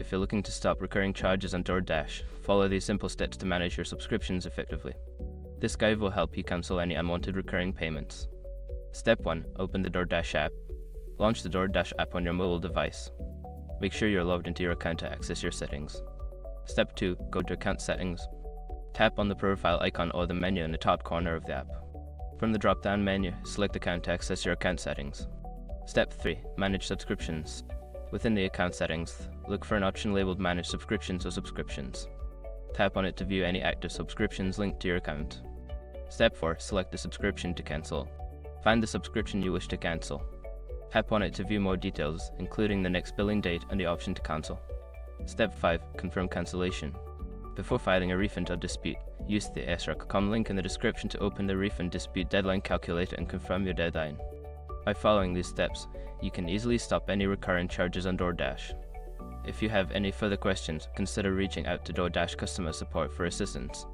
if you're looking to stop recurring charges on DoorDash, follow these simple steps to manage your subscriptions effectively. This guide will help you cancel any unwanted recurring payments. Step 1. Open the DoorDash app. Launch the DoorDash app on your mobile device. Make sure you're logged into your account to access your settings. Step 2. Go to Account Settings. Tap on the profile icon or the menu in the top corner of the app. From the drop-down menu, select Account to access your account settings. Step 3. Manage Subscriptions. Within the account settings, look for an option labeled Manage Subscriptions or Subscriptions. Tap on it to view any active subscriptions linked to your account. Step 4. Select the subscription to cancel. Find the subscription you wish to cancel. Tap on it to view more details, including the next billing date and the option to cancel. Step 5. Confirm cancellation. Before filing a refund or dispute, use the src.com link in the description to open the refund dispute deadline calculator and confirm your deadline. By following these steps, you can easily stop any recurring charges on DoorDash. If you have any further questions, consider reaching out to DoorDash customer support for assistance.